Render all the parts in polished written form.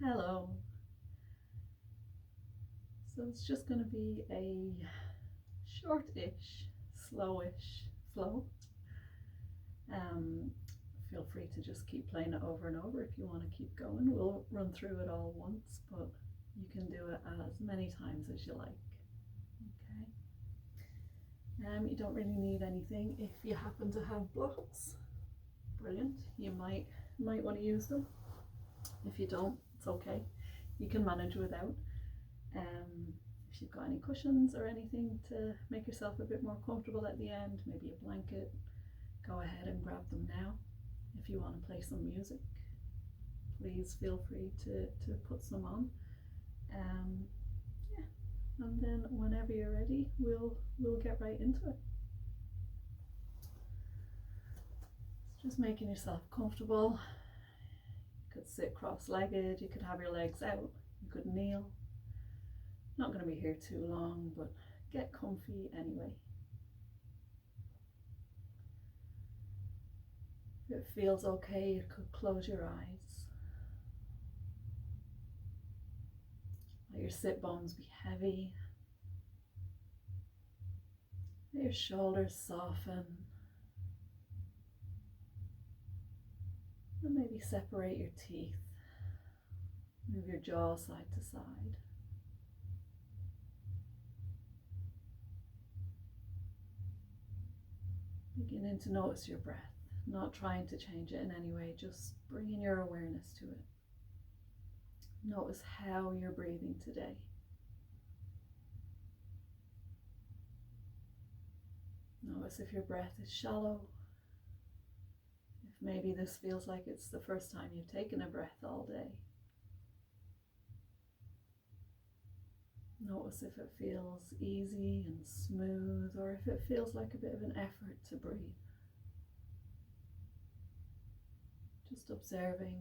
Hello. So it's just going to be a short-ish, slowish flow. Um, Feel free to just keep playing it over and over if you want to keep going. We'll run through it all once, but you can do it as many times as you like. Okay. You don't really need anything if you happen to have blocks. Brilliant. You might want to use them. If you don't, it's okay. You can manage without. If you've got any cushions or anything to make yourself a bit more comfortable at the end, maybe a blanket, go ahead and grab them now. If you want to play some music, please feel free to put some on. Yeah, and then whenever you're ready, we'll get right into it. Just making yourself comfortable. You could sit cross-legged, you could have your legs out, you could kneel. Not going to be here too long, but get comfy anyway. If it feels okay, you could close your eyes. Let your sit bones be heavy. Let your shoulders soften. And maybe separate your teeth. Move your jaw side to side. Beginning to notice your breath, not trying to change it in any way, just bringing your awareness to it. Notice how you're breathing today. Notice if your breath is shallow, if maybe this feels like it's the first time you've taken a breath all day. Notice if it feels easy and smooth, or if it feels like a bit of an effort to breathe. Just observing,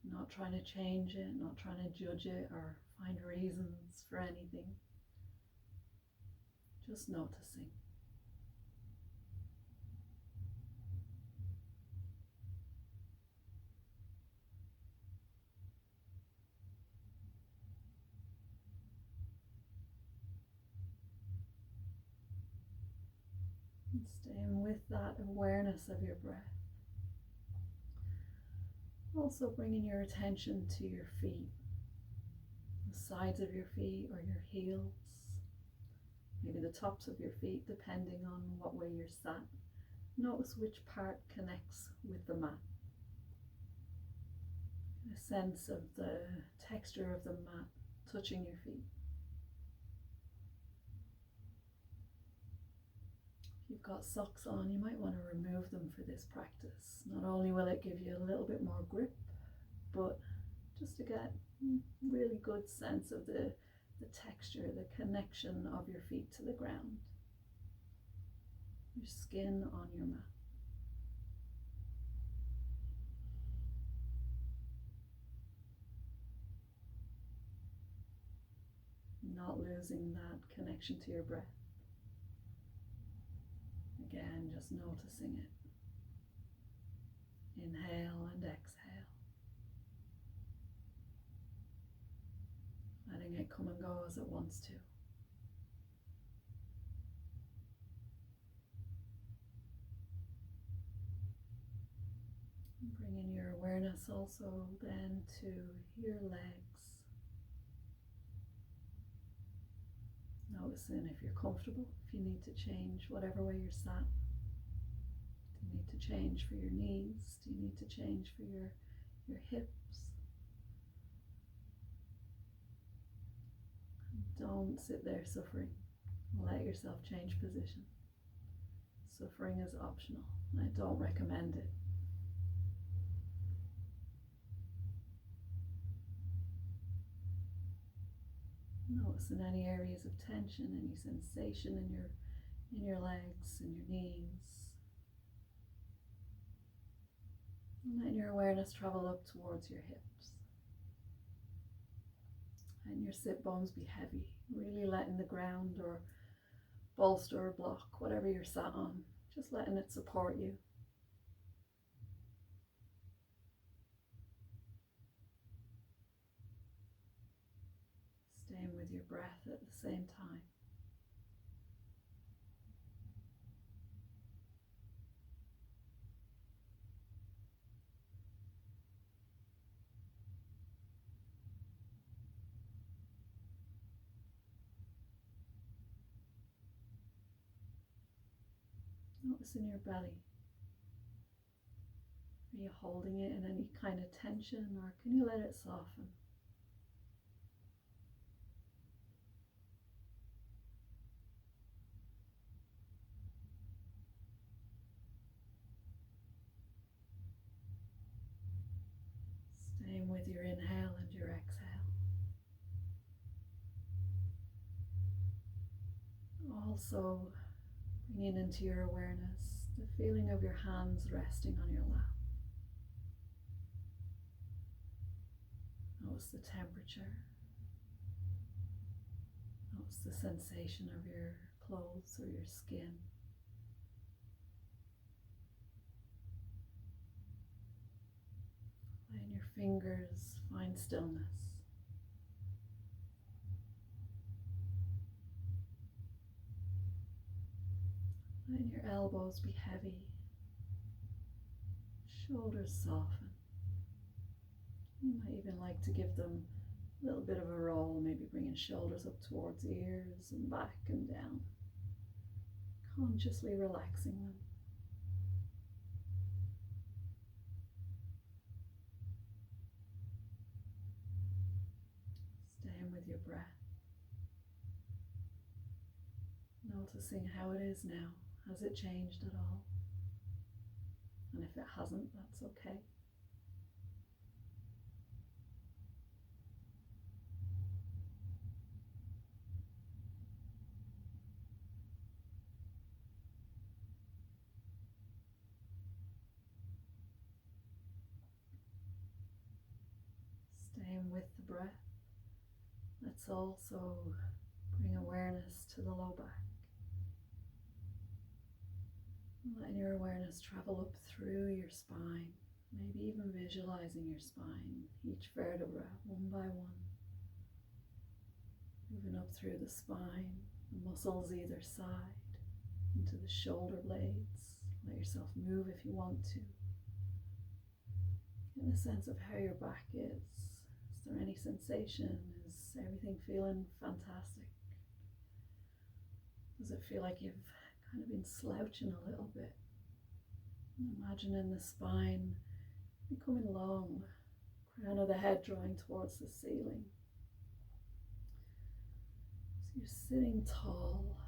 not trying to change it, not trying to judge it or find reasons for anything. Just noticing. And staying with that awareness of your breath. Also bringing your attention to your feet, the sides of your feet or your heels, maybe the tops of your feet depending on what way you're sat. Notice which part connects with the mat. A sense of the texture of the mat touching your feet. If you've got socks on, you might want to remove them for this practice. Not only will it give you a little bit more grip, but just to get really good sense of the texture, the connection of your feet to the ground, your skin on your mat. Not losing that connection to your breath. Again, just noticing it. Inhale and exhale. Letting it come and go as it wants to. Bringing your awareness also then to your legs. Noticing if you're comfortable, if you need to change whatever way you're sat. Do you need to change for your knees? Do you need to change for your hips? Don't sit there suffering. Let yourself change position. Suffering is optional. I don't recommend it. Noticing any areas of tension, any sensation in your legs and your knees. And letting your awareness travel up towards your hips. And your sit bones be heavy, really letting the ground or bolster or block, whatever you're sat on, just letting it support you. with your breath at the same time. Notice in your belly. Are you holding it in any kind of tension, or can you let it soften? Staying with your inhale and your exhale. Also bringing into your awareness the feeling of your hands resting on your lap. Notice the temperature. Notice the sensation of your clothes or your skin. Letting your fingers find stillness. Letting your elbows be heavy, shoulders soften. You might even like to give them a little bit of a roll, maybe bringing shoulders up towards ears and back and down, consciously relaxing them. Staying with your breath. Noticing how it is now. Has it changed at all? And if it hasn't, that's okay. Staying with the breath. Let's also bring awareness to the low back. Letting your awareness travel up through your spine, maybe even visualizing your spine, each vertebra one by one. Moving up through the spine, the muscles either side, into the shoulder blades. Let yourself move if you want to. Get a sense of how your back is. Is there any sensation? Is everything feeling fantastic? Does it feel like you've kind of been slouching a little bit? Imagining the spine becoming long, crown of the head drawing towards the ceiling. So you're sitting tall.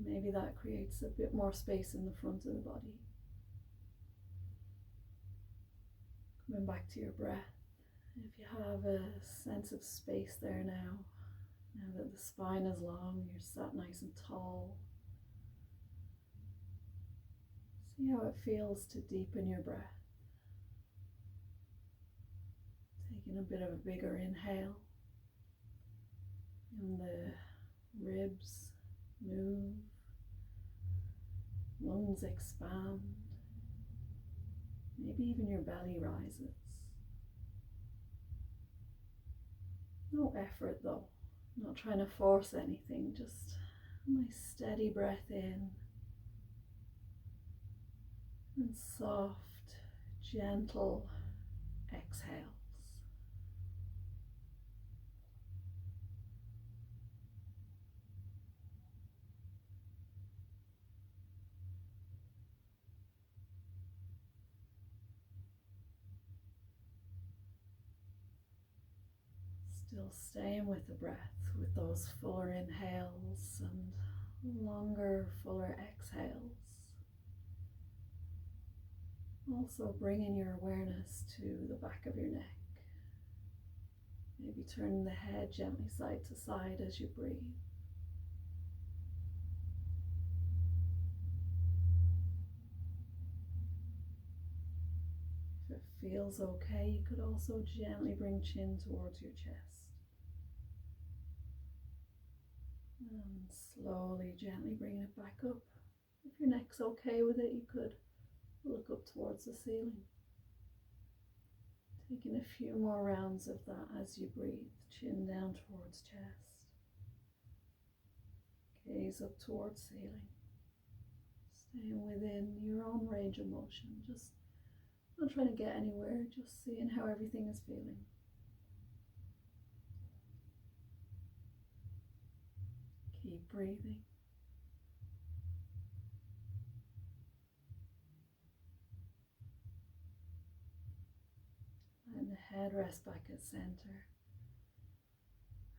Maybe that creates a bit more space in the front of the body. Coming back to your breath. If you have a sense of space there now that the spine is long, you're sat nice and tall. See how it feels to deepen your breath. Taking a bit of a bigger inhale. And the ribs move. Lungs expand. Maybe even your belly rises. No effort though. Not trying to force anything. Just a nice steady breath in. And soft, gentle exhales. Still staying with the breath, with those fuller inhales and longer, fuller exhales. Also bringing your awareness to the back of your neck. Maybe turning the head gently side to side as you breathe. If it feels okay, you could also gently bring chin towards your chest. And slowly, gently bring it back up. If your neck's okay with it, you could look up towards the ceiling. Taking a few more rounds of that as you breathe. Chin down towards chest. Gaze up towards ceiling. Staying within your own range of motion. Just not trying to get anywhere, just seeing how everything is feeling. Keep breathing. Letting the head rest back at center.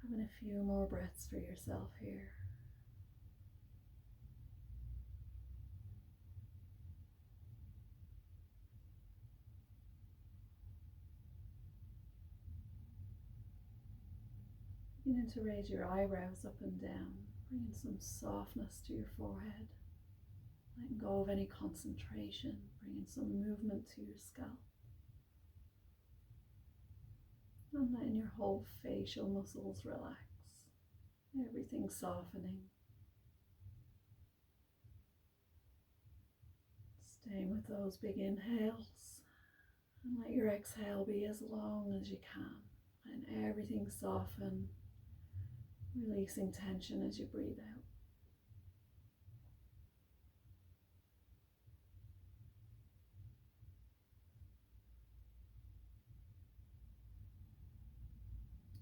Having a few more breaths for yourself here. Beginning to raise your eyebrows up and down, bringing some softness to your forehead. Letting go of any concentration, bringing some movement to your scalp. And letting your whole facial muscles relax. Everything softening. Staying with those big inhales. And let your exhale be as long as you can. Letting everything soften. Releasing tension as you breathe out.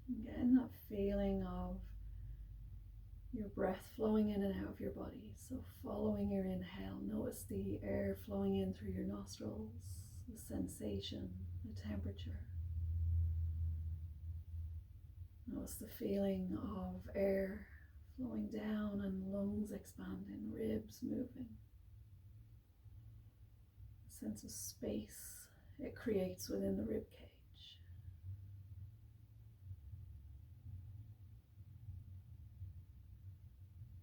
And getting that feeling of your breath flowing in and out of your body. So following your inhale, notice the air flowing in through your nostrils, the sensation, the temperature. Notice the feeling of air flowing down and lungs expanding, ribs moving. A sense of space it creates within the rib cage.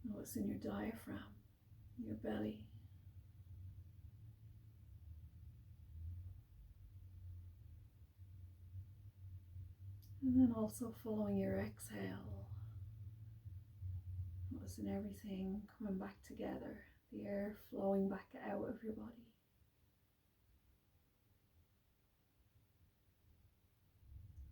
Notice in your diaphragm, your belly. And then also following your exhale, noticing everything coming back together, the air flowing back out of your body.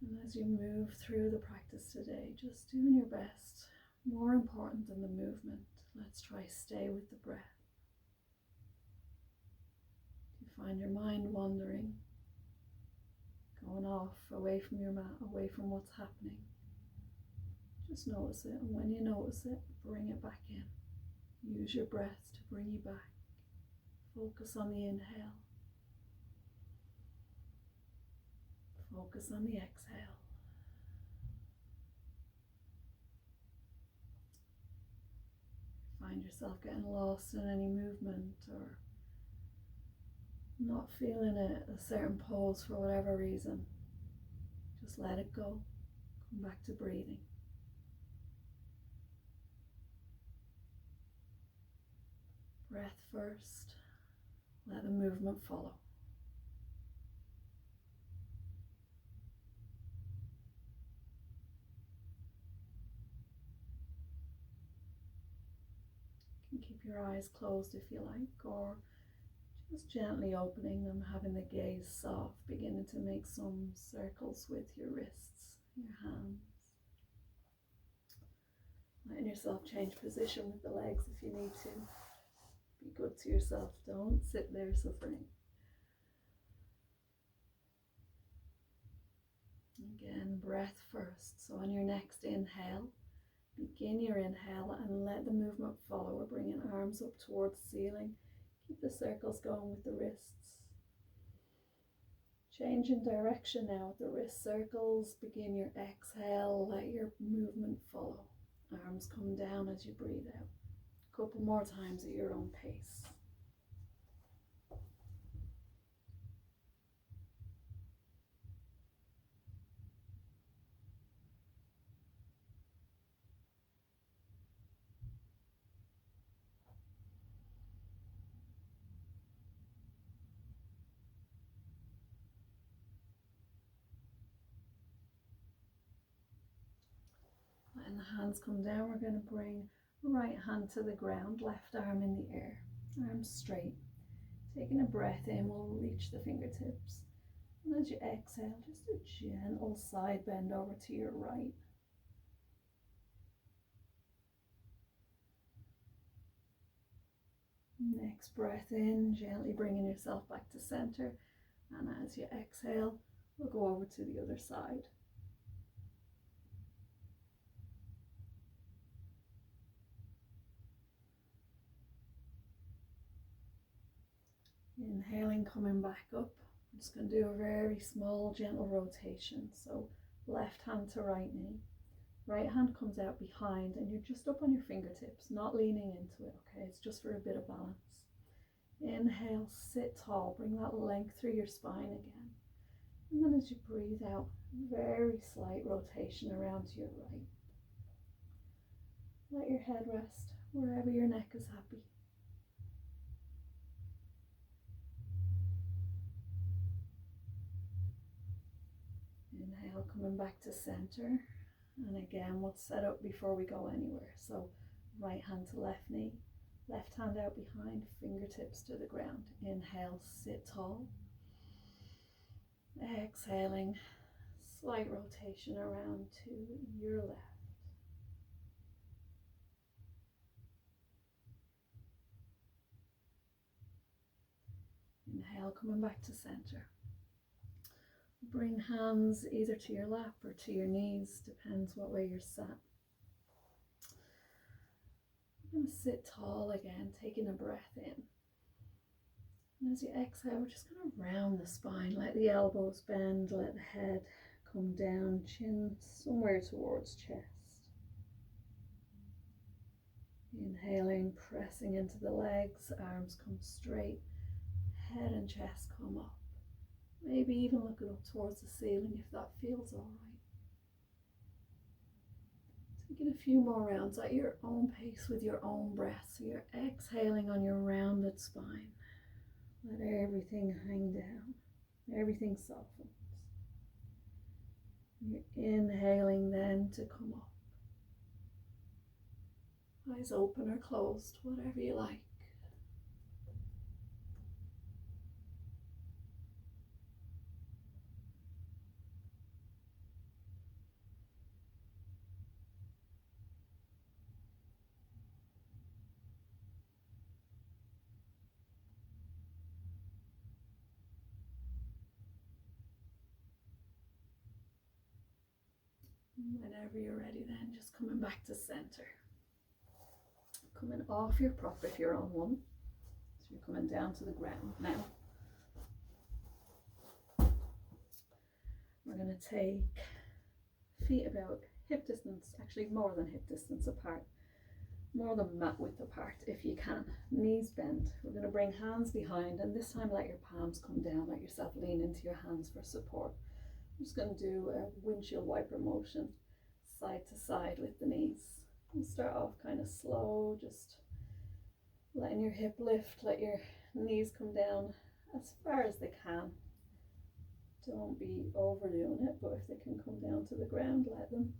And as you move through the practice today, just doing your best. More important than the movement, let's try stay with the breath. If you find your mind wandering, going off away from your mat, away from what's happening, just notice it, and when you notice it, bring it back in. Use your breath to bring you back. Focus on the inhale. Focus on the exhale. Find yourself getting lost in any movement or not feeling a certain pose for whatever reason, just let it go. Come back to breathing. Breath first, let the movement follow. You can keep your eyes closed if you like, or just gently opening them, having the gaze soft, beginning to make some circles with your wrists, your hands. Letting yourself change position with the legs if you need to. Be good to yourself, don't sit there suffering. Again, breath first. So on your next inhale, begin your inhale and let the movement follow. We're bringing arms up towards the ceiling. Keep the circles going with the wrists. Change in direction now with the wrist circles. Begin your exhale, let your movement follow. Arms come down as you breathe out. A couple more times at your own pace. Letting the hands come down, we're going to bring right hand to the ground, left arm in the air, arms straight. Taking a breath in, we'll reach the fingertips. And as you exhale, just a gentle side bend over to your right. Next breath in, gently bringing yourself back to center. And as you exhale, we'll go over to the other side. Inhaling, coming back up. I'm just going to do a very small, gentle rotation. So left hand to right knee. Right hand comes out behind and you're just up on your fingertips, not leaning into it, okay? It's just for a bit of balance. Inhale, sit tall, bring that length through your spine again. And then as you breathe out, very slight rotation around to your right. Let your head rest wherever your neck is happy. Inhale, coming back to center. And again, we'll set up before we go anywhere. So right hand to left knee, left hand out behind, fingertips to the ground. Inhale, sit tall. Exhaling, slight rotation around to your left. Inhale, coming back to center. Bring hands either to your lap or to your knees, depends what way you're sat. I'm going to sit tall again, taking a breath in. And as you exhale, we're just going to round the spine, let the elbows bend, let the head come down, chin somewhere towards chest. Inhaling, pressing into the legs, arms come straight, head and chest come up. Maybe even looking up towards the ceiling if that feels all right. Taking a few more rounds at your own pace with your own breath. So you're exhaling on your rounded spine. Let everything hang down. Everything softens. You're inhaling then to come up. Eyes open or closed, whatever you like. Whenever you're ready then, just coming back to center. Coming off your prop if you're on one. So you're coming down to the ground now. We're going to take feet about hip distance, actually more than hip distance apart. More than mat width apart if you can. Knees bent. We're going to bring hands behind and this time let your palms come down. Let yourself lean into your hands for support. I'm just going to do a windshield wiper motion side to side with the knees. We'll start off kind of slow, just letting your hip lift, let your knees come down as far as they can. Don't be overdoing it, but if they can come down to the ground, let them.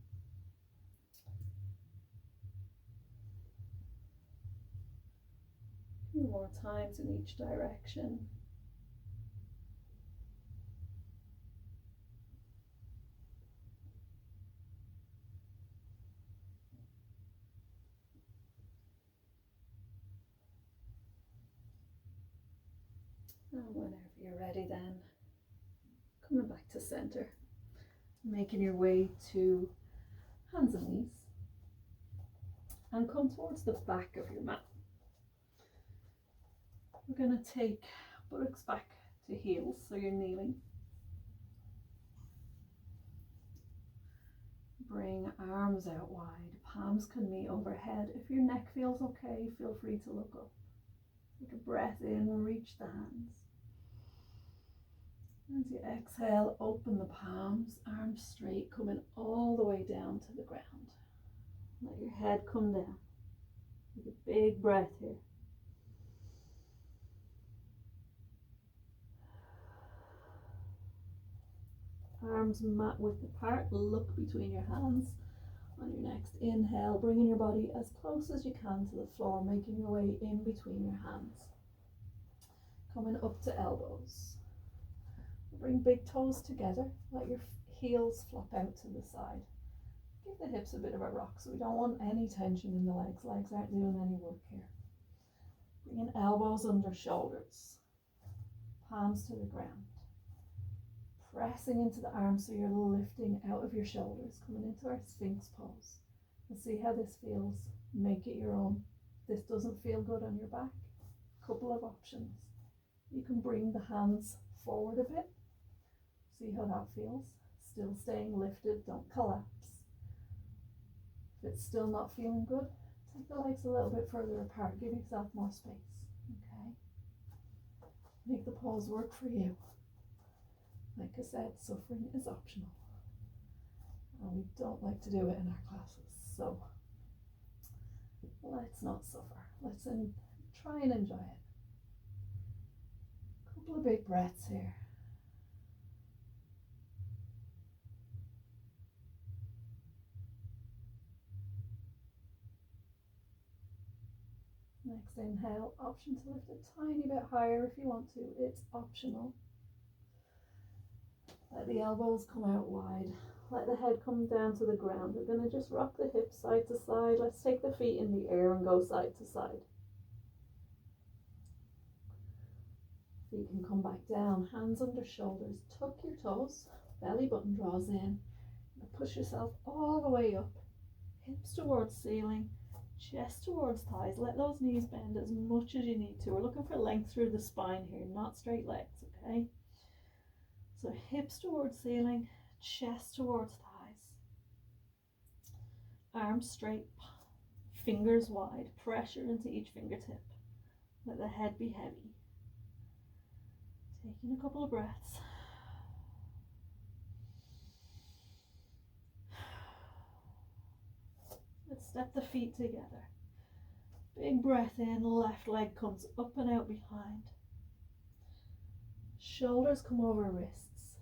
A few more times in each direction. And whenever you're ready then, coming back to center, making your way to hands and knees, and come towards the back of your mat. We're going to take buttocks back to heels, so you're kneeling. Bring arms out wide, palms can meet overhead. If your neck feels okay, feel free to look up. Take a breath in, reach the hands. As you exhale, open the palms, arms straight, coming all the way down to the ground. Let your head come down. Take a big breath here. Arms mat width apart, look between your hands. On your next inhale, bringing your body as close as you can to the floor, making your way in between your hands. Coming up to elbows. Bring big toes together, let your heels flop out to the side. Give the hips a bit of a rock, so we don't want any tension in the legs. Legs aren't doing any work here. Bringing elbows under shoulders, palms to the ground. Pressing into the arms so you're lifting out of your shoulders, coming into our Sphinx pose. And see how this feels. Make it your own. This doesn't feel good on your back. Couple of options. You can bring the hands forward a bit. See how that feels. Still staying lifted, don't collapse. If it's still not feeling good, take the legs a little bit further apart. Give yourself more space. Okay? Make the pose work for you. Like I said, suffering is optional. And we don't like to do it in our classes. So let's not suffer. Let's try and enjoy it. Couple of big breaths here. Next inhale, option to lift a tiny bit higher if you want to. It's optional. Let the elbows come out wide. Let the head come down to the ground. We're going to just rock the hips side to side. Let's take the feet in the air and go side to side. Feet can come back down, hands under shoulders. Tuck your toes, belly button draws in. Push yourself all the way up. Hips towards ceiling, chest towards thighs. Let those knees bend as much as you need to. We're looking for length through the spine here, not straight legs, okay? So hips towards ceiling, chest towards thighs. Arms straight, fingers wide, pressure into each fingertip. Let the head be heavy. Taking a couple of breaths. Let's step the feet together. Big breath in, left leg comes up and out behind. Shoulders come over wrists.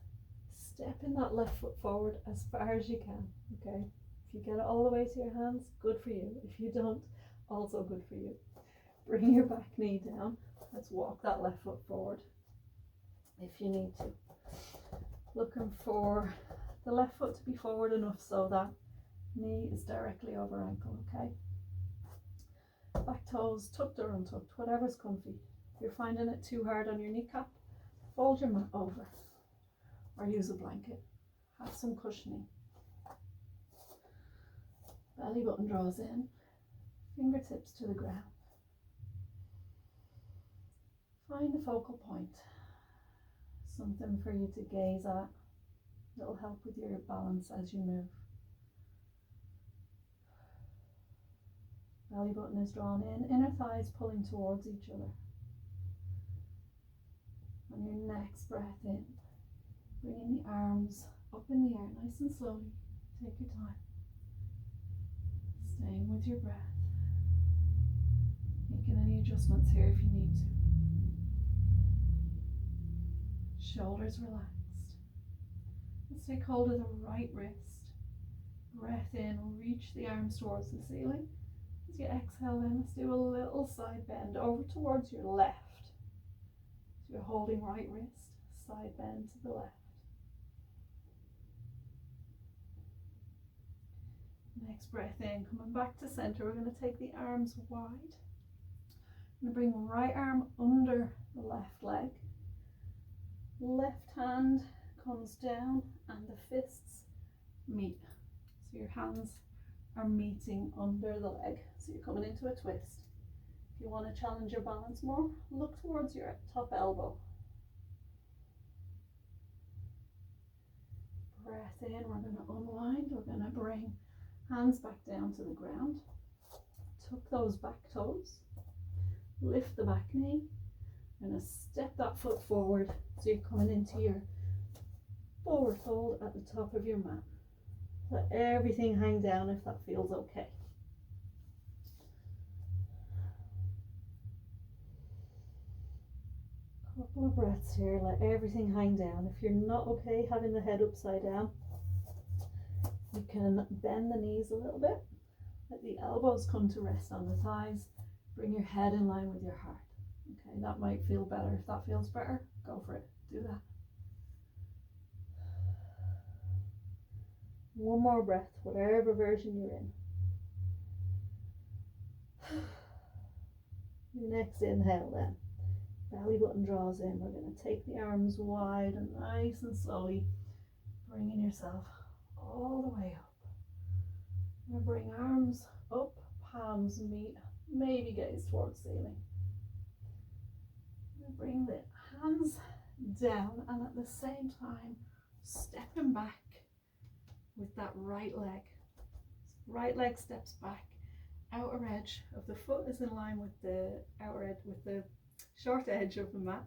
Step in that left foot forward as far as you can, okay? If you get it all the way to your hands, good for you. If you don't, also good for you. Bring your back knee down. Let's walk that left foot forward if you need to. Looking for the left foot to be forward enough so that knee is directly over ankle, okay? Back toes tucked or untucked, whatever's comfy. If you're finding it too hard on your kneecap, fold your mat over or use a blanket. Have some cushioning. Belly button draws in, fingertips to the ground. Find a focal point, something for you to gaze at that'll help with your balance as you move. Belly button is drawn in, inner thighs pulling towards each other. On your next breath in, bringing the arms up in the air nice and slowly. Take your time. Staying with your breath. Making any adjustments here if you need to. Shoulders relaxed. Let's take hold of the right wrist. Breath in, reach the arms towards the ceiling. As you exhale in, let's do a little side bend over towards your left. So you're holding right wrist, side bend to the left. Next breath in, coming back to center, we're going to take the arms wide. I'm going to bring right arm under the left leg. Left hand comes down and the fists meet. So your hands are meeting under the leg. So you're coming into a twist. If you want to challenge your balance more, look towards your top elbow. Breath in, we're going to unwind. We're going to bring hands back down to the ground. Tuck those back toes. Lift the back knee. We're going to step that foot forward so you're coming into your forward fold at the top of your mat. Let everything hang down if that feels okay. Couple of breaths here, let everything hang down. If you're not okay having the head upside down, you can bend the knees a little bit. Let the elbows come to rest on the thighs. Bring your head in line with your heart. Okay, that might feel better. If that feels better, go for it. Do that. One more breath, whatever version you're in. Your next inhale then. Belly button draws in. We're going to take the arms wide and nice and slowly bringing yourself all the way up. We're going to bring arms up, palms meet, maybe gaze towards ceiling. We're going to bring the hands down and at the same time stepping back with that right leg. Right leg steps back. Outer edge of the foot is in line with the outer edge, with the short edge of the mat.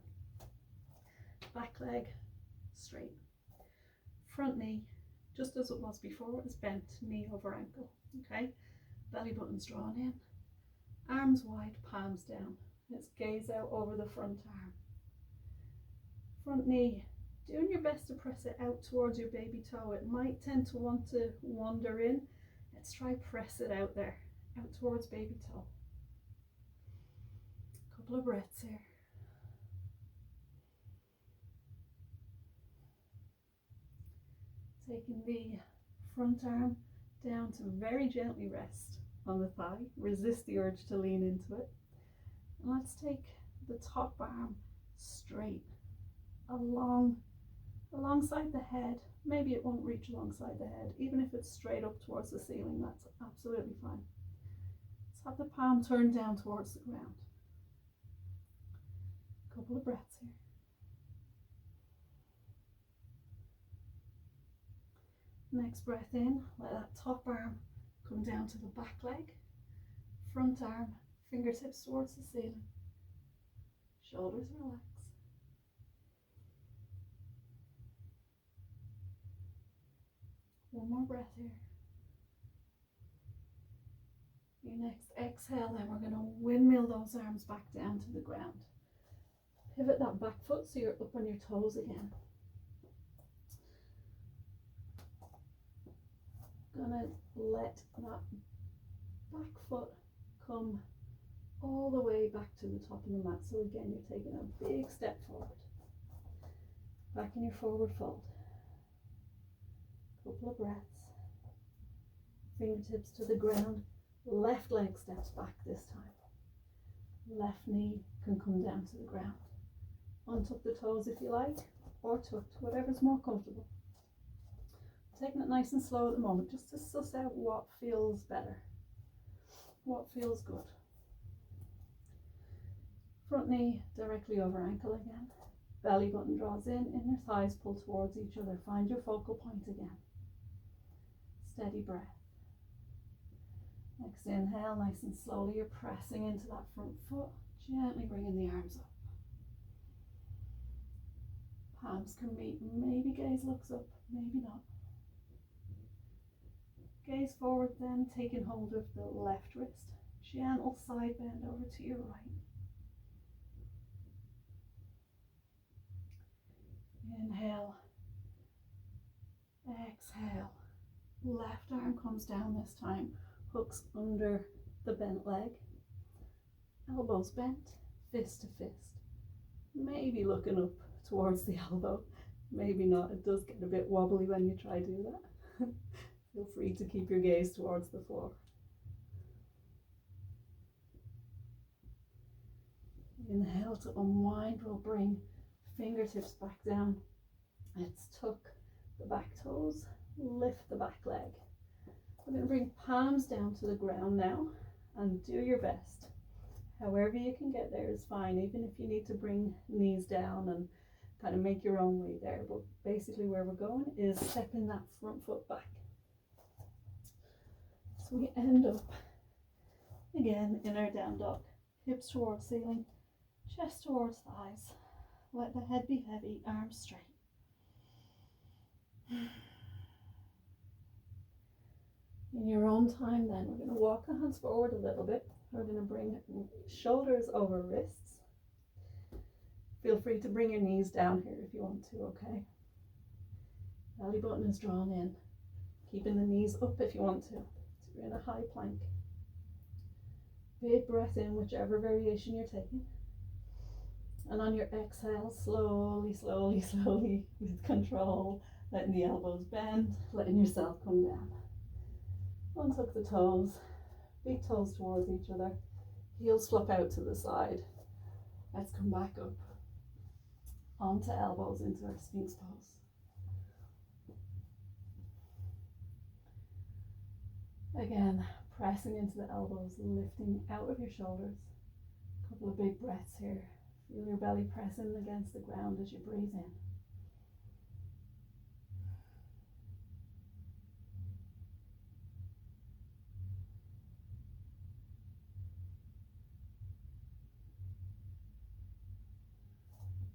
Back leg straight. Front knee, just as it was before, is bent, knee over ankle. Okay, belly button's drawn in, arms wide, palms down. Let's gaze out over the front arm. Front knee, doing your best to press it out towards your baby toe. It might tend to want to wander in. Let's try press it out there, out towards baby toe. Couple of breaths here. Taking the front arm down to very gently rest on the thigh. Resist the urge to lean into it. And let's take the top arm straight alongside the head. Maybe it won't reach alongside the head. Even if it's straight up towards the ceiling, that's absolutely fine. Let's have the palm turned down towards the ground. Couple of breaths here. Next breath in, let that top arm come down to the back leg. Front arm, fingertips towards the ceiling. Shoulders relax. One more breath here. Your next exhale, then we're going to windmill those arms back down to the ground. Pivot that back foot so you're up on your toes again. Gonna let that back foot come all the way back to the top of the mat. So again, you're taking a big step forward. Back in your forward fold. Couple of breaths. Fingertips to the ground. Left leg steps back this time. Left knee can come down to the ground. Untuck the toes if you like, or tucked, whatever's more comfortable. Taking it nice and slow at the moment, just to suss out what feels better, what feels good. Front knee directly over ankle again. Belly button draws in, inner thighs pull towards each other. Find your focal point again. Steady breath. Next inhale, nice and slowly, you're pressing into that front foot, gently bringing the arms up. Palms can meet, maybe gaze looks up, maybe not. Gaze forward then, taking hold of the left wrist. Gentle side bend over to your right. Inhale. Exhale. Left arm comes down this time. Hooks under the bent leg. Elbows bent, fist to fist. Maybe looking up towards the elbow. Maybe not. It does get a bit wobbly when you try to do that. Feel free to keep your gaze towards the floor. Inhale to unwind. We'll bring fingertips back down. Let's tuck the back toes, lift the back leg. We're going to bring palms down to the ground now and do your best. However you can get there is fine, even if you need to bring knees down and kind of make your own way there. But basically where we're going is stepping that front foot back. So we end up again in our down dog. Hips towards ceiling, chest towards thighs. Let the head be heavy, arms straight. In your own time then, we're going to walk the hands forward a little bit. We're going to bring shoulders over wrists. Feel free to bring your knees down here if you want to, okay? Belly button is drawn in. Keeping the knees up if you want to. So you're in a high plank. Big breath in, whichever variation you're taking. And on your exhale, slowly, slowly, slowly, with control, letting the elbows bend, letting yourself come down. Untuck the toes, big toes towards each other, heels flop out to the side. Let's come back up onto elbows into our Sphinx pose. Again, pressing into the elbows, lifting out of your shoulders. A couple of big breaths here. Feel your belly pressing against the ground as you breathe in.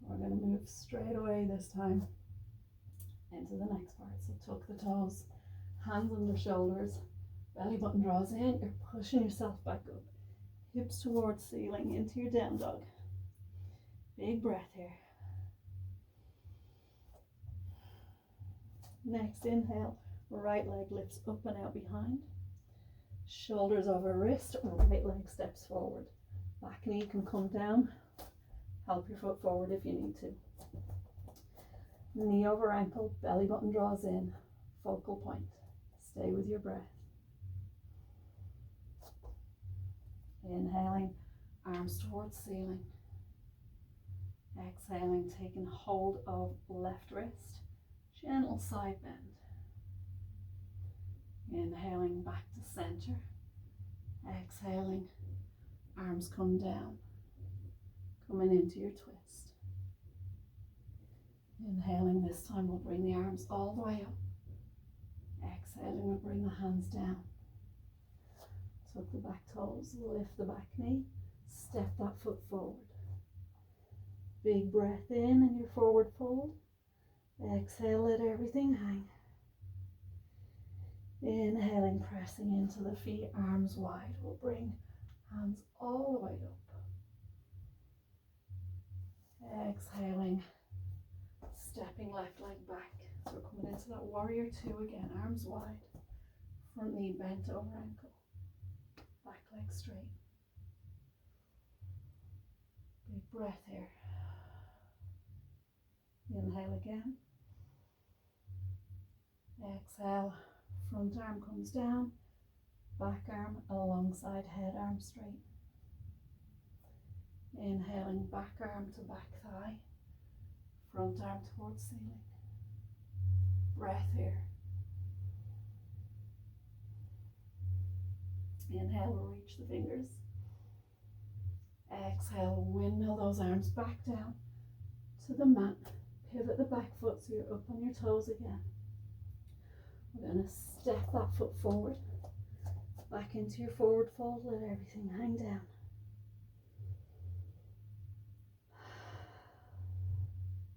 We're going to move straight away this time into the next part. So tuck the toes, hands under shoulders, belly button draws in, you're pushing yourself back up. Hips towards ceiling into your down dog. Big breath here. Next inhale, right leg lifts up and out behind. Shoulders over wrist, right leg steps forward. Back knee can come down. Help your foot forward if you need to. Knee over ankle, belly button draws in. Focal point. Stay with your breath. Inhaling, arms towards ceiling. Exhaling, taking hold of left wrist. Gentle side bend. Inhaling back to center. Exhaling, arms come down. Coming into your twist. Inhaling, this time we'll bring the arms all the way up. Exhaling, we'll bring the hands down. Tuck the back toes, lift the back knee, step that foot forward. Big breath in your forward fold. Exhale, let everything hang. Inhaling, pressing into the feet, arms wide. We'll bring hands all the way up. Exhaling, stepping left leg back. So we're coming into that warrior two again, arms wide. Front knee bent over ankle. Back leg straight. Big breath here. Inhale again. Exhale, front arm comes down. Back arm alongside head, arm straight. Inhaling, back arm to back thigh. Front arm towards ceiling. Breath here. Inhale, we'll reach the fingers. Exhale, windmill those arms back down to the mat. Pivot the back foot so you're up on your toes again. We're going to step that foot forward. Back into your forward fold, let everything hang down.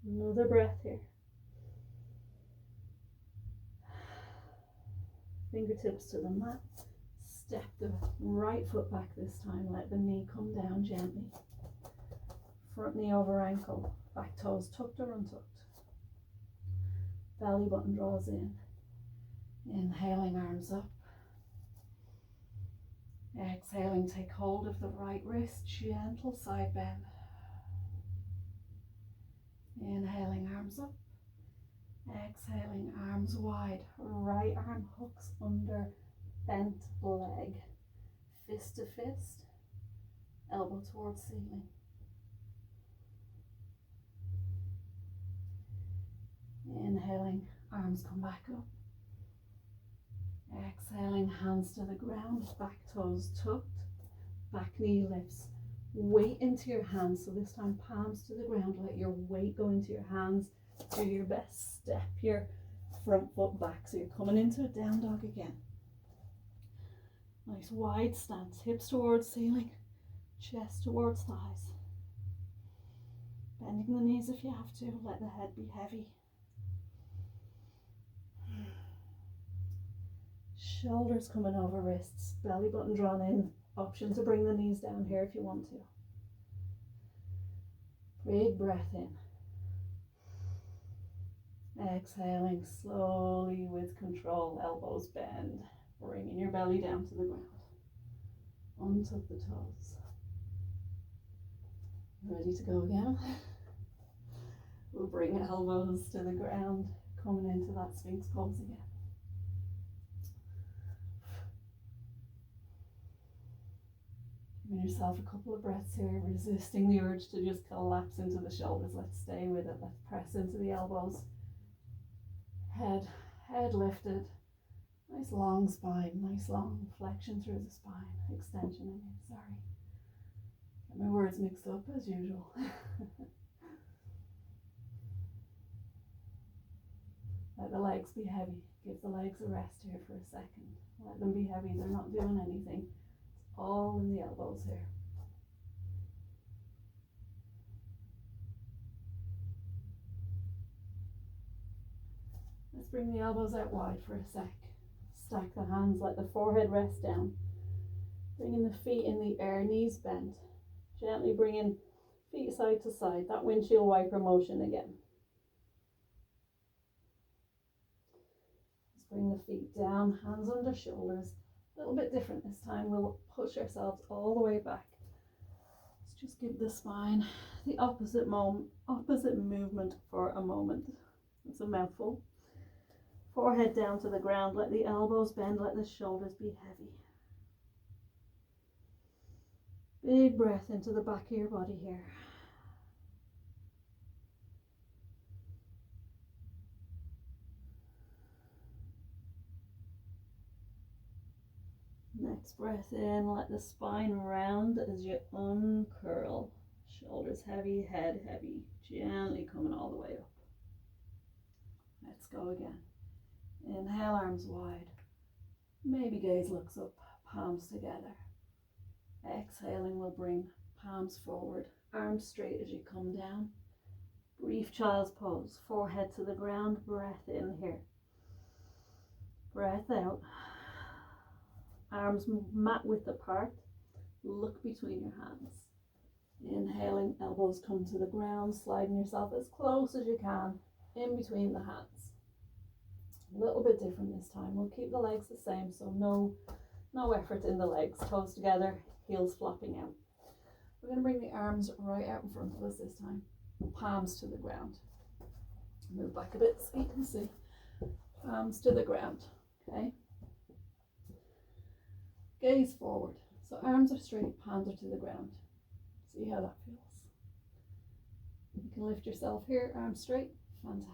Another breath here. Fingertips to the mat. Step the right foot back this time. Let the knee come down gently. Front knee over ankle. Back toes tucked or untucked. Belly button draws in. Inhaling, arms up. Exhaling, take hold of the right wrist. Gentle side bend. Inhaling, arms up. Exhaling, arms wide. Right arm hooks under bent leg. Fist to fist. Elbow towards ceiling. Inhaling, arms come back up. Exhaling, hands to the ground. Back toes tucked. Back knee lifts. Weight into your hands, so this time palms to the ground. Let your weight go into your hands. Do your best. Step your front foot back, so you're coming into a down dog again. Nice wide stance, hips towards ceiling, chest towards thighs. Bending the knees if you have to, let the head be heavy. Shoulders coming over wrists, belly button drawn in. Option to bring the knees down here if you want to. Big breath in. Exhaling slowly with control, elbows bend. Bringing your belly down to the ground. Untuck the toes. Ready to go again? We'll bring elbows to the ground. coming into that Sphinx pose again. Giving yourself a couple of breaths here, resisting the urge to just collapse into the shoulders. Let's stay with it. Let's press into the elbows. Head lifted. Nice long spine, nice long flexion through the spine. Extension, I mean, sorry. Get my words mixed up as usual. Let the legs be heavy. Give the legs a rest here for a second. Let them be heavy. They're not doing anything. It's all in the elbows here. Let's bring the elbows out wide for a sec. Stack the hands, let the forehead rest down. Bringing the feet in the air, knees bent. Gently bringing feet side to side. That windshield wiper motion again. Let's bring the feet down, hands under shoulders. A little bit different this time. We'll push ourselves all the way back. Let's just give the spine the opposite movement for a moment. It's a mouthful. Forehead down to the ground, let the elbows bend, let the shoulders be heavy. Big breath into the back of your body here. Next breath in, let the spine round as you uncurl. Shoulders heavy, head heavy, gently coming all the way up. Let's go again. Inhale, arms wide. Maybe gaze looks up, palms together. Exhaling, we'll bring palms forward, arms straight as you come down. Brief child's pose, forehead to the ground, breath in here. Breath out. Arms mat width apart, look between your hands. Inhaling, elbows come to the ground, sliding yourself as close as you can in between the hands. A little bit different this time. We'll keep the legs the same, so no effort in the legs. Toes together, heels flopping out. We're going to bring the arms right out in front of us this time. Palms to the ground. Move back a bit so you can see. Palms to the ground. Okay. Gaze forward. So arms are straight, palms are to the ground. See how that feels. You can lift yourself here, arms straight. Fantastic.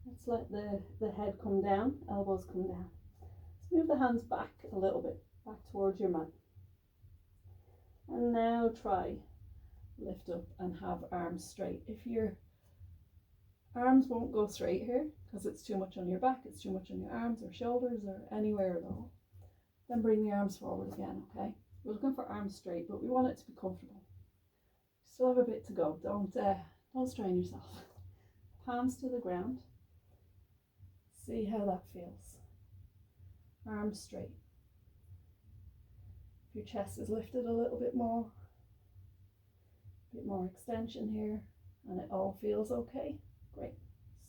Let's let the head come down, elbows come down. Let's move the hands back a little bit, back towards your mat. And now try lift up and have arms straight. If your arms won't go straight here because it's too much on your back, it's too much on your arms or shoulders or anywhere at all, then bring the arms forward again, okay? We're looking for arms straight, but we want it to be comfortable. Still have a bit to go. Don't strain yourself. Palms to the ground. See how that feels. Arms straight. If your chest is lifted a little bit more extension here, and it all feels okay, great,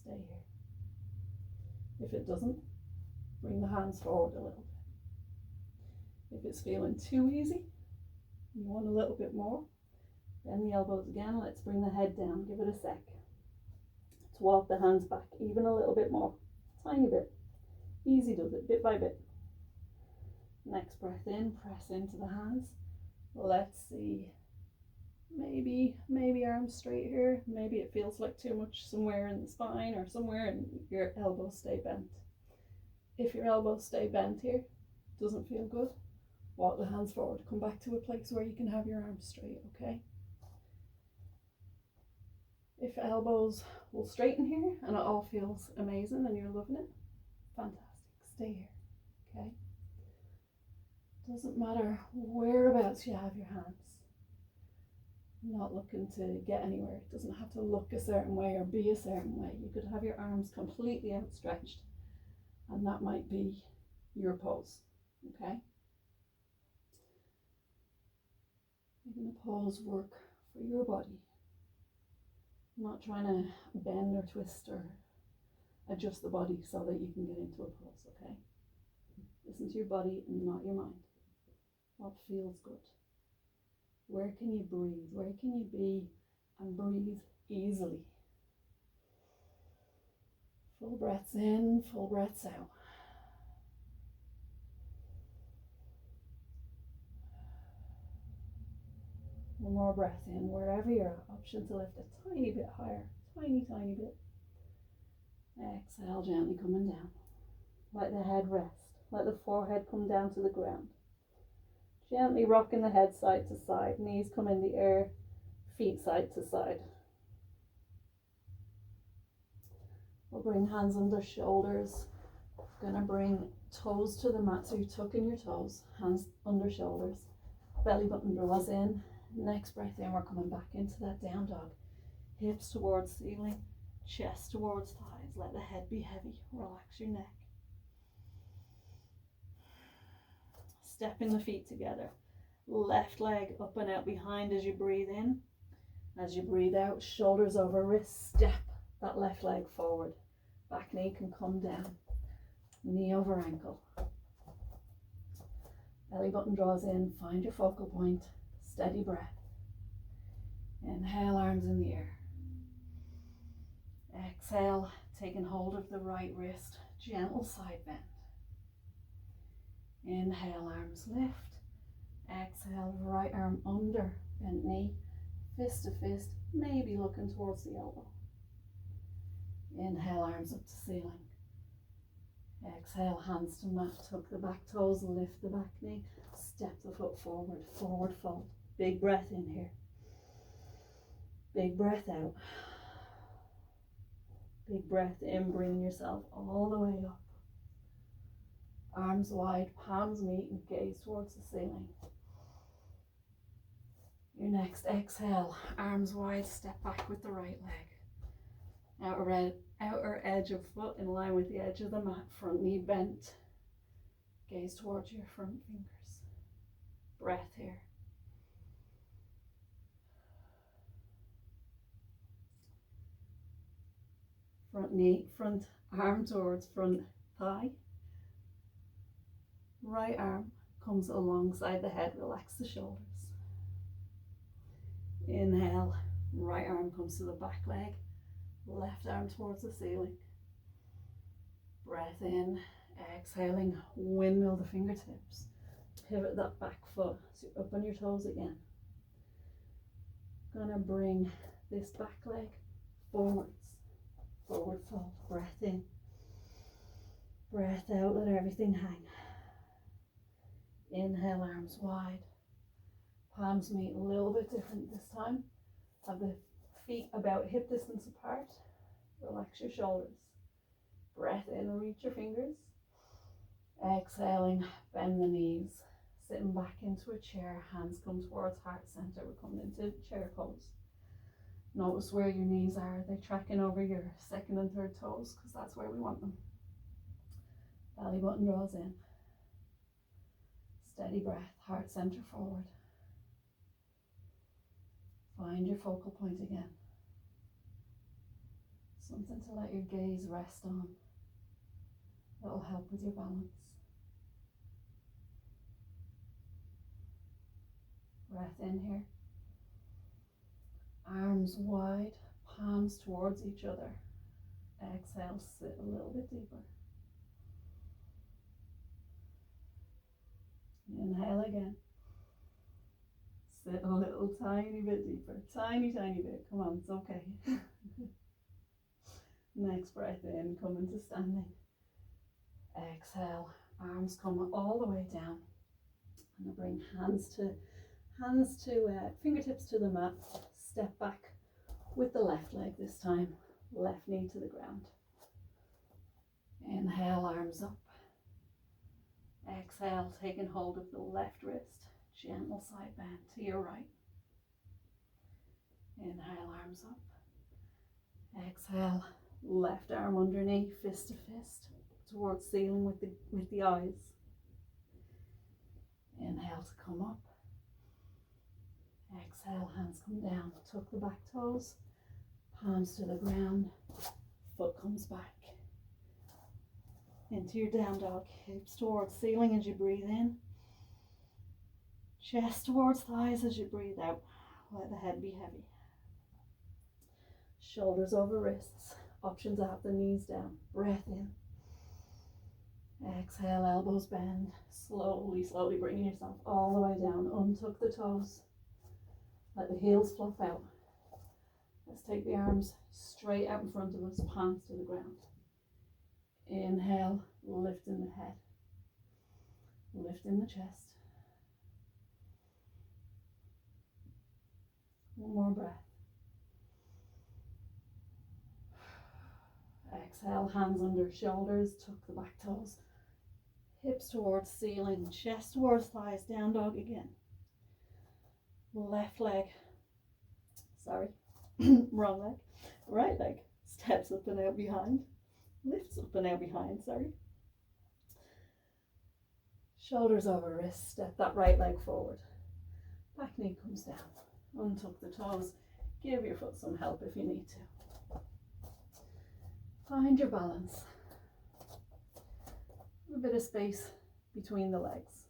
stay here. If it doesn't, bring the hands forward a little bit. If it's feeling too easy, you want a little bit more, bend the elbows again. Let's bring the head down, give it a sec. Let's walk the hands back even a little bit more, tiny bit. Easy does it, bit by bit. Next breath in, press into the hands. Let's see, maybe arms straight here. Maybe it feels like too much somewhere in the spine or somewhere and your elbows stay bent. If your elbows stay bent here, doesn't feel good, walk the hands forward. Come back to a place where you can have your arms straight, okay? If elbows will straighten here and it all feels amazing and you're loving it, fantastic, stay here, okay? Doesn't matter whereabouts you have your hands. I'm not looking to get anywhere. It doesn't have to look a certain way or be a certain way. You could have your arms completely outstretched and that might be your pose, okay? Making the pose work for your body. I'm not trying to bend or twist or adjust the body so that you can get into a pose, okay? Listen to your body and not your mind. What feels good? Where can you breathe? Where can you be and breathe easily? Full breaths in, full breaths out. One more breath in, wherever you're at. Option to lift a tiny bit higher, tiny bit. Exhale, gently coming down. Let the head rest. Let the forehead come down to the ground. Gently rocking the head side to side. Knees come in the air, feet side to side. We'll bring hands under shoulders. Gonna bring toes to the mat, so you're tucking your toes, hands under shoulders. Belly button draws in. Next breath in, we're coming back into that down dog. Hips towards ceiling, chest towards thighs. Let the head be heavy. Relax your neck. Stepping the feet together. Left leg up and out behind as you breathe in. As you breathe out, shoulders over wrists, step that left leg forward. Back knee can come down. Knee over ankle. Belly button draws in. Find your focal point. Steady breath. Inhale, arms in the air. Exhale, taking hold of the right wrist. Gentle side bend. Inhale, arms lift. Exhale, right arm under, bent knee, fist to fist, maybe looking towards the elbow. Inhale, arms up to ceiling. Exhale, hands to mat, tuck the back toes, lift the back knee, step the foot forward, forward fold. Big breath in here. Big breath out. Big breath in, bringing yourself all the way up. Arms wide, palms meet, and gaze towards the ceiling. Your next exhale, arms wide, step back with the right leg. Outer edge of foot in line with the edge of the mat, front knee bent. Gaze towards your front fingers. Breath here. Front arm towards front thigh. Right arm comes alongside the head, relax the shoulders. Inhale, right arm comes to the back leg, left arm towards the ceiling. Breath in, exhaling, windmill the fingertips. Pivot that back foot, so you're up on your toes again. Gonna bring this back leg forwards, forward fold. Breath in, breath out, let everything hang. Inhale, arms wide. Palms meet a little bit different this time. Have the feet about hip distance apart. Relax your shoulders. Breath in, reach your fingers. Exhaling, bend the knees. Sitting back into a chair, hands come towards heart center. We're coming into chair pose. Notice where your knees are. Are they tracking over your second and third toes? Because that's where we want them. Belly button draws in. Steady breath, heart center forward. Find your focal point again. Something to let your gaze rest on. That'll help with your balance. Breath in here. Arms wide, palms towards each other. Exhale, sit a little bit deeper. Inhale again. Sit a little tiny bit deeper. Tiny bit. Come on, it's okay. Next breath in, come into standing. Exhale, arms come all the way down. And bring hands to fingertips to the mat. Step back with the left leg this time. Left knee to the ground. Inhale, arms up. Exhale, taking hold of the left wrist. Gentle side bend to your right. Inhale, arms up. Exhale, left arm underneath, fist to fist, towards ceiling with the eyes. Inhale to come up. Exhale, hands come down. Tuck the back toes, palms to the ground, foot comes back. Into your down dog, hips towards ceiling as you breathe in. Chest towards thighs as you breathe out. Let the head be heavy. Shoulders over wrists. Option to have the knees down. Breath in. Exhale, elbows bend. Slowly bringing yourself all the way down. Untuck the toes. Let the heels fluff out. Let's take the arms straight out in front of us, palms to the ground. Inhale, lifting the head. Lifting the chest. One more breath. Exhale, hands under shoulders, tuck the back toes. Hips towards ceiling, chest towards thighs, down dog again. Left leg, wrong leg, right leg, steps up and out behind, lifts up and out behind, Shoulders over wrists, step that right leg forward. Back knee comes down, untuck the toes, give your foot some help if you need to. Find your balance. A bit of space between the legs.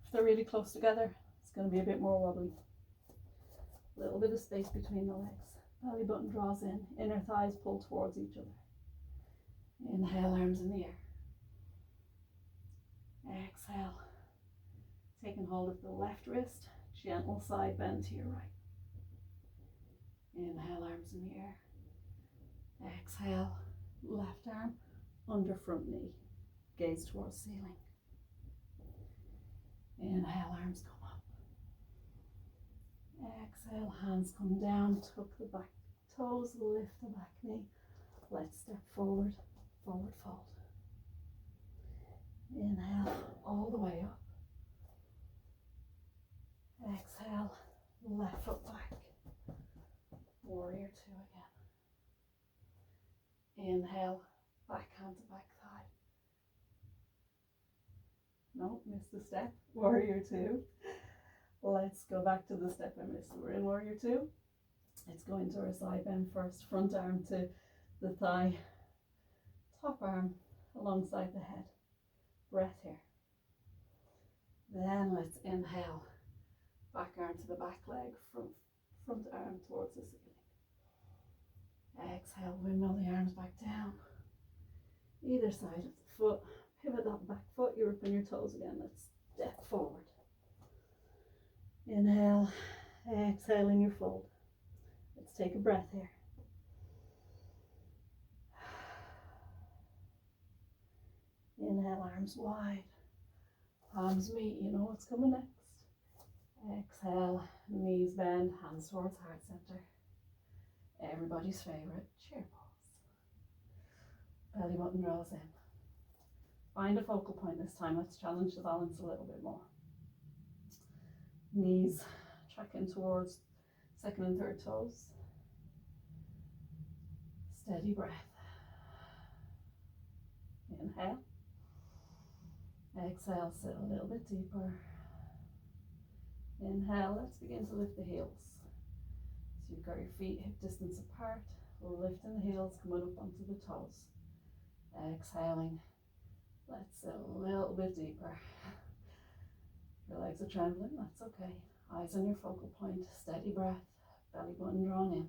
If they're really close together, it's going to be a bit more wobbly. A little bit of space between the legs. Belly button draws in, inner thighs pull towards each other. Inhale, arms in the air. Exhale. Taking hold of the left wrist, gentle side bend to your right. Inhale, arms in the air. Exhale, left arm under front knee. Gaze towards ceiling. Inhale, arms come up. Exhale, hands come down, tuck the back toes, lift the back knee. Let's step forward, forward fold. Inhale, all the way up. Exhale, left foot back. Warrior two again. Inhale, back hand to back thigh. No, missed a step. Warrior two. Let's go back to the step I missed. We're in warrior two. Let's go into our side bend first. Front arm to the thigh. Top arm alongside the head. Breath here. Then let's inhale. Back arm to the back leg. Front arm towards the ceiling. Exhale, windmill the arms back down. Either side of the foot. Pivot that back foot. You're up on your toes again. Let's step forward. Inhale, exhale in your fold. Let's take a breath here. Inhale, arms wide. Palms meet, you know what's coming next. Exhale, knees bend, hands towards heart center. Everybody's favorite, chair pose. Belly button draws in. Find a focal point this time. Let's challenge the balance a little bit more. Knees tracking towards second and third toes. Steady breath. Inhale. Exhale, sit a little bit deeper. Inhale, let's begin to lift the heels. So you've got your feet hip distance apart, lifting the heels, coming up onto the toes. Exhaling, let's sit a little bit deeper. Your legs are trembling, that's okay. Eyes on your focal point, steady breath, belly button drawn in.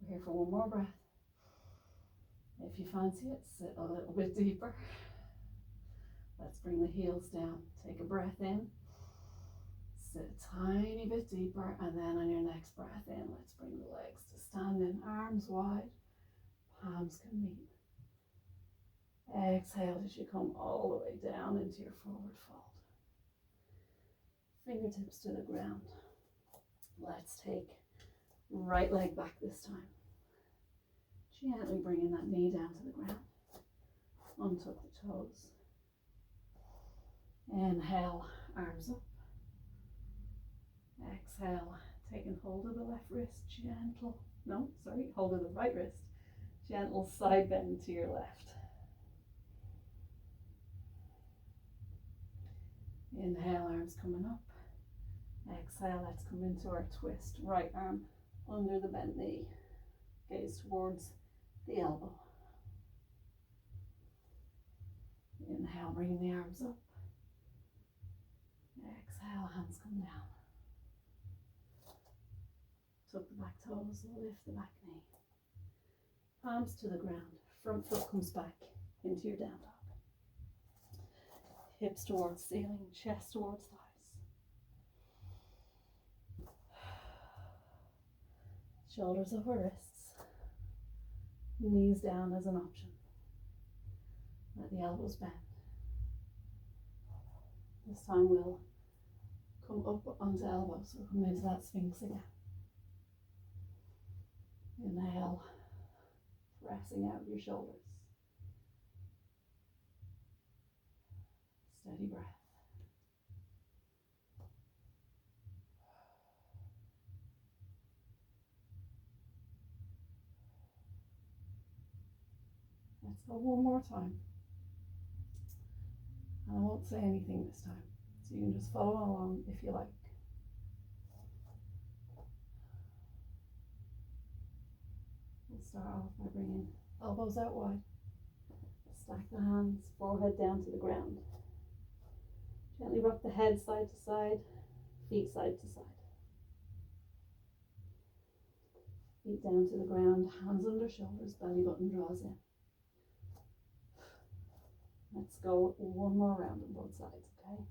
We're here for one more breath. If you fancy it, sit a little bit deeper. Let's bring the heels down. Take a breath in. Sit a tiny bit deeper, and then on your next breath in, let's bring the legs to standing, arms wide, palms can meet. Exhale as you come all the way down into your forward fold. Fingertips to the ground. Let's take right leg back this time. Gently bringing that knee down to the ground. Untuck the toes. Inhale, arms up. Exhale, taking hold of the left wrist, hold of the right wrist. Gentle side bend to your left. Inhale, arms coming up. Exhale, let's come into our twist. Right arm under the bent knee. Gaze towards the elbow. Inhale, bringing the arms up. Exhale, hands come down. Tuck the back toes, lift the back knee. Palms to the ground. Front foot comes back into your down dog. Hips towards ceiling, chest towards thighs. Shoulders over wrists. Knees down as an option. Let the elbows bend. This time we'll come up onto elbows, so come into that Sphinx again. Inhale, pressing out your shoulders. Steady breath. Let's go one more time. And I won't say anything this time, so you can just follow along if you like. We'll start off by bringing elbows out wide. Stack the hands, forehead down to the ground. Gently rock the head side to side, feet side to side. Feet down to the ground, hands under shoulders, belly button draws in. Let's go one more round on both sides, okay?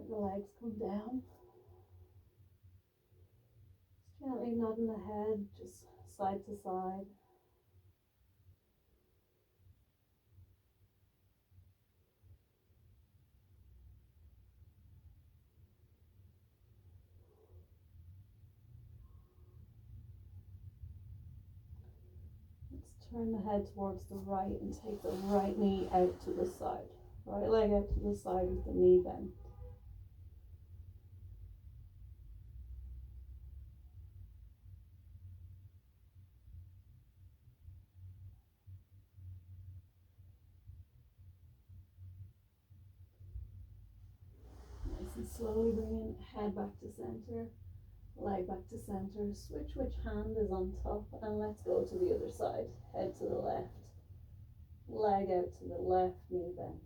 Let the legs come down. Just gently nodding the head, just side to side. Let's turn the head towards the right and take the right knee out to the side. Right leg out to the side with the knee bent. Nice and slowly bringing head back to center, leg back to center. Switch which hand is on top and let's go to the other side. Head to the left, leg out to the left, knee bent.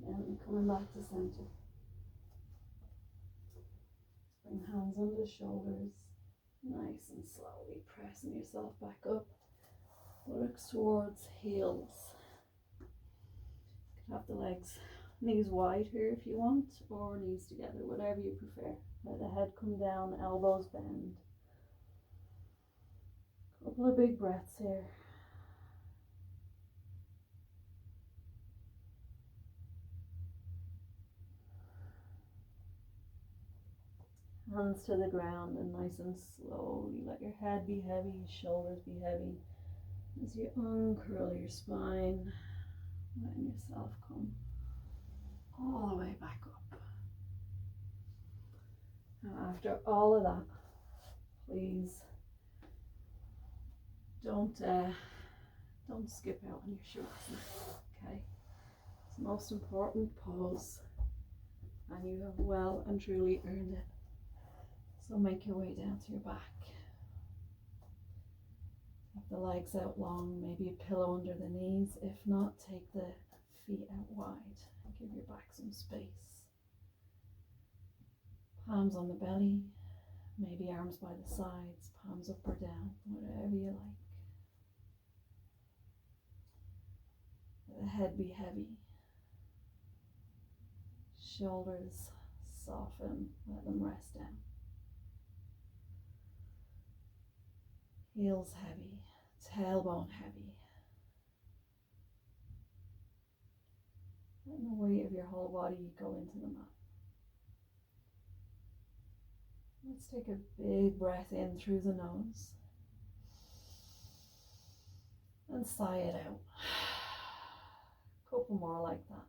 And coming back to center. Bring hands under shoulders. Nice and slowly pressing yourself back up. Buttocks towards heels. You can have the legs, knees wide here if you want, or knees together, whatever you prefer. Let the head come down, elbows bend. Couple of big breaths here. Hands to the ground and nice and slowly let your head be heavy, shoulders be heavy. As you uncurl your spine, letting yourself come all the way back up. Now after all of that, please don't skip out on your shavasana, okay? It's the most important pose and you have well and truly earned it. So make your way down to your back. Take the legs out long, maybe a pillow under the knees. If not, take the feet out wide and give your back some space. Palms on the belly, maybe arms by the sides, palms up or down, whatever you like. Let the head be heavy. Shoulders soften, let them rest down. Heels heavy, tailbone heavy. Letting the weight of your whole body go into the mat. Let's take a big breath in through the nose and sigh it out. A couple more like that.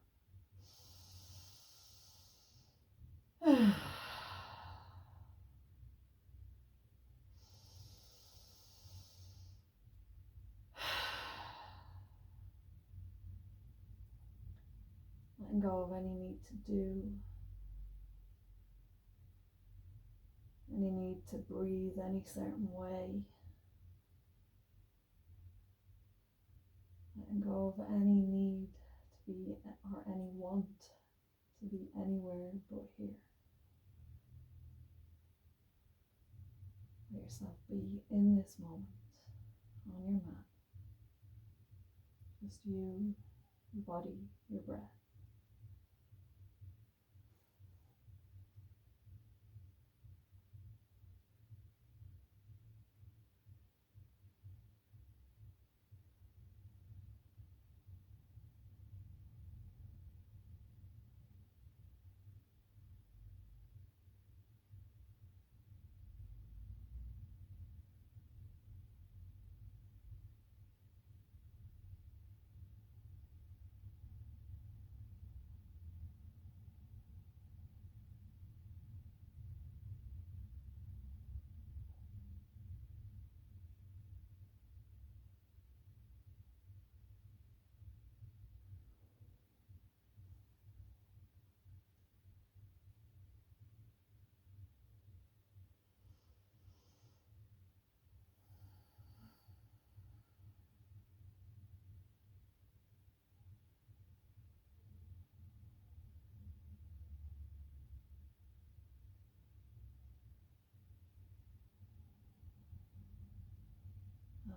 Letting go of any need to do, any need to breathe any certain way. Letting go of any need to be or any want to be anywhere but here. Let yourself be in this moment on your mat. Just you, your body, your breath.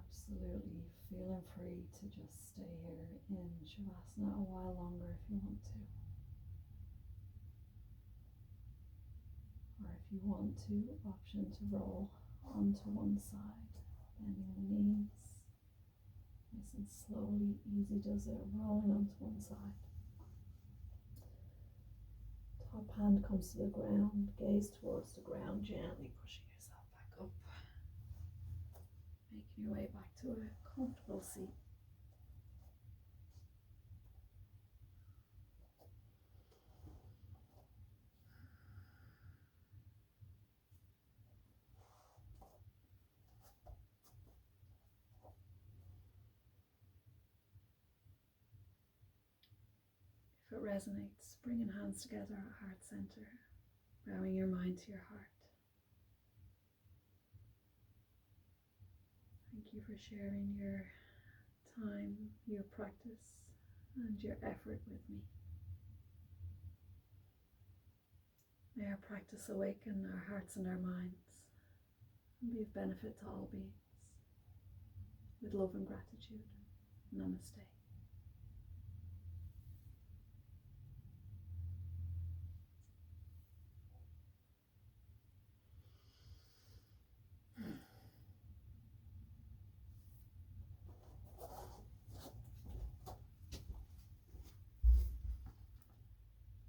Absolutely feeling free to just stay here in Shavasana a while longer if you want to. Or if you want to, option to roll onto one side, bending the knees. Nice and slowly, easy does it, rolling onto one side. Top hand comes to the ground, gaze towards the ground, gently pushing yourself back up. Making your way back to a comfortable seat. If it resonates, bringing hands together at heart center, bowing your mind to your heart. Thank you for sharing your time, your practice, and your effort with me. May our practice awaken our hearts and our minds and be of benefit to all beings. With love and gratitude, Namaste.